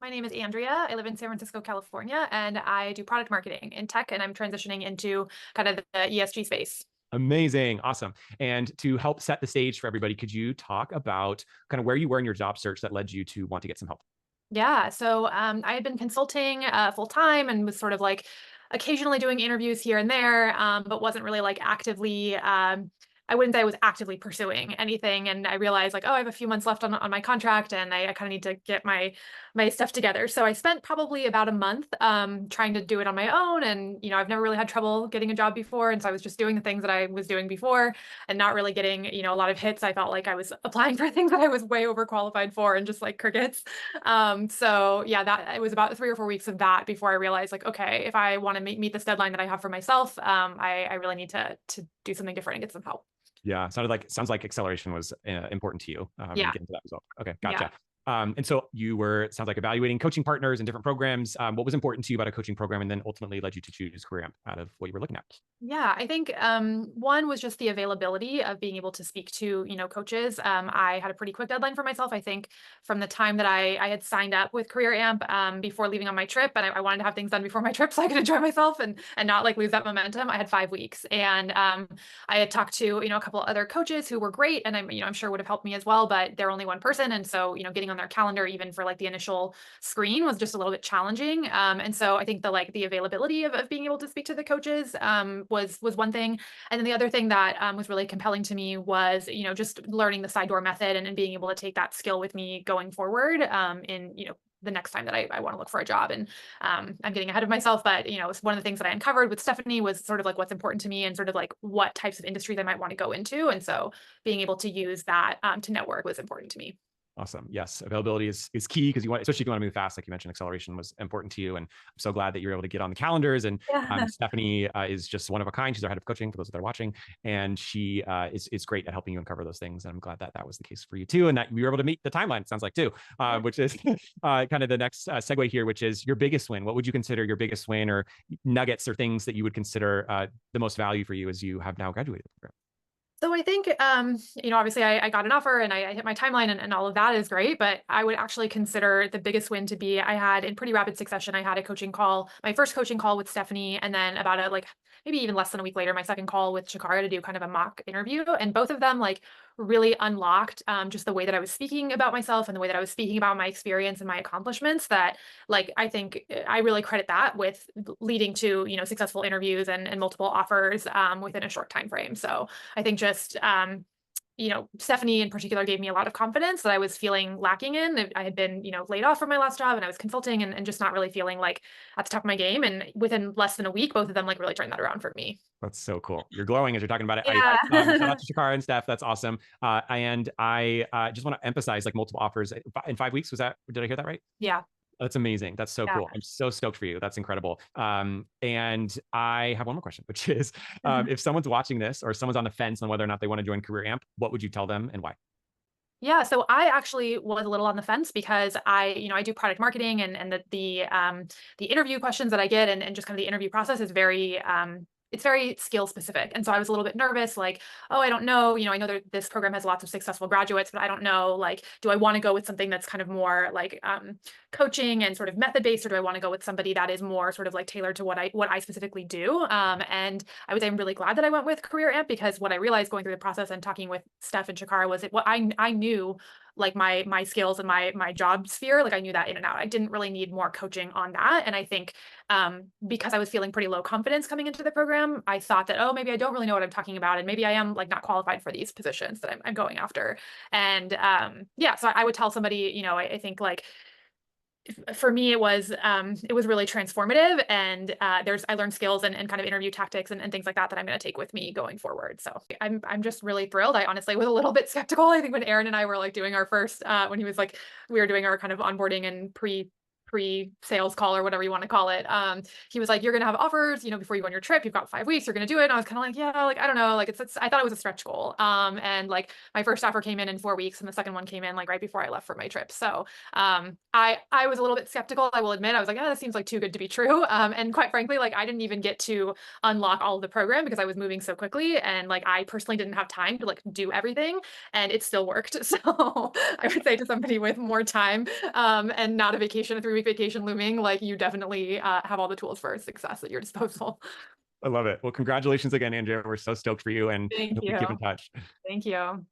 My name is Andrea. I live in San Francisco, California, and I do product marketing in tech, and I'm transitioning into kind of the ESG space. Amazing. Awesome. And to help set the stage for everybody, could you talk about kind of where you were in your job search that led you to want to get some help? Yeah, so I had been consulting full time and was sort of like occasionally doing interviews here and there, but wasn't really like actively. I wouldn't say I was actively pursuing anything, and I realized like, oh, I have a few months left on my contract, and I kind of need to get my stuff together. So I spent probably about a month trying to do it on my own, and I've never really had trouble getting a job before, and so I was just doing the things that I was doing before, and not really getting a lot of hits. I felt like I was applying for things that I was way overqualified for, and just like crickets. So yeah, that it was about 3 or 4 weeks of that before I realized like, okay, if I want to meet this deadline that I have for myself, I really need to do something different and get some help. Yeah, sounds like acceleration was important to you in Yeah, getting to that result. Okay, yeah. gotcha. And so you were, it sounds like, evaluating coaching partners and different programs. What was important to you about a coaching program, and then ultimately led you to choose Career Amp out of what you were looking at? Yeah, I think one was just the availability of being able to speak to, coaches. I had a pretty quick deadline for myself. I think from the time that I had signed up with Career Amp before leaving on my trip, and I wanted to have things done before my trip so I could enjoy myself and not like lose that momentum. I had 5 weeks, and I had talked to a couple other coaches who were great, and I'm sure would have helped me as well. But they're only one person, and so getting on their calendar even for like the initial screen was just a little bit challenging. And so I think the availability of being able to speak to the coaches was one thing, and then the other thing that was really compelling to me was just learning the side door method and being able to take that skill with me going forward in the next time that I want to look for a job. And I'm getting ahead of myself, but it's one of the things that I uncovered with Stephanie was sort of like what's important to me and sort of like what types of industries I might want to go into. And so being able to use that to network was important to me. Awesome. Yes, availability is key because you want, especially if you want to move fast, like you mentioned, acceleration was important to you. And I'm so glad that you're able to get on the calendars. And Yeah. Stephanie is just one of a kind. She's our head of coaching for those that are watching, and she is great at helping you uncover those things. And I'm glad that that was the case for you too, and that we were able to meet the timeline. It sounds like too, which is kind of the next segue here, which is your biggest win. What would you consider your biggest win, or nuggets, or things that you would consider the most value for you as you have now graduated the program? So I think, obviously I got an offer and I hit my timeline and all of that is great, but I would actually consider the biggest win to be I had in pretty rapid succession, I had a coaching call, my first coaching call with Stephanie, and then about maybe even less than a week later, my second call with Shakara to do kind of a mock interview. And both of them like really unlocked just the way that I was speaking about myself and the way that I was speaking about my experience and my accomplishments that like I think I really credit that with leading to, successful interviews and multiple offers within a short time frame. So I think just Stephanie in particular gave me a lot of confidence that I was feeling lacking in. I had been, laid off from my last job and I was consulting and just not really feeling like at the top of my game. And within less than a week, both of them like really turned that around for me. That's so cool. You're glowing as you're talking about it. Yeah. Shout out to Shakara and Steph. That's awesome. And I just want to emphasize like multiple offers in 5 weeks. Was that, did I hear that right? Yeah. That's amazing. That's so Yeah. cool. I'm so stoked for you. That's incredible. And I have one more question, which is Mhm. if someone's watching this or someone's on the fence on whether or not they want to join Career Amp, what would you tell them and why? Yeah, so I actually was a little on the fence because I do product marketing and the interview questions that I get and just kind of the interview process is very it's very skill specific. And so I was a little bit nervous, like, oh, I don't know, I know that this program has lots of successful graduates, but I don't know, like, do I want to go with something that's kind of more like coaching and sort of method based, or do I want to go with somebody that is more sort of like tailored to what I specifically do? And I'm really glad that I went with Career Amp because what I realized going through the process and talking with Steph and Shakara was what I knew like my skills and my job sphere, like I knew that in and out. I didn't really need more coaching on that. And I think because I was feeling pretty low confidence coming into the program, I thought that, oh, maybe I don't really know what I'm talking about. And maybe I am like not qualified for these positions that I'm going after. And yeah, so I would tell somebody, I think like for me it was really transformative and I learned skills and kind of interview tactics and things like that that I'm going to take with me going forward. So I'm just really thrilled. I honestly was a little bit skeptical. I think when Aaron and I were like doing our first when he was like we were doing our kind of onboarding and pre-sales call or whatever you want to call it. He was like, you're gonna have offers, before you go on your trip. You've got 5 weeks, you're gonna do it. And I was kind of like, yeah, like I don't know. Like it's I thought it was a stretch goal. And like my first offer came in 4 weeks and the second one came in like right before I left for my trip. So I was a little bit skeptical, I will admit. I was like, oh, this seems like too good to be true. And quite frankly, like I didn't even get to unlock all of the program because I was moving so quickly. And like I personally didn't have time to like do everything and it still worked. So I would say to somebody with more time and not a vacation of 3 3-week vacation looming, like you definitely have all the tools for success at your disposal. I love it. Well, congratulations again, Andrea. We're so stoked for you, and Thank we keep in you. touch. Thank you.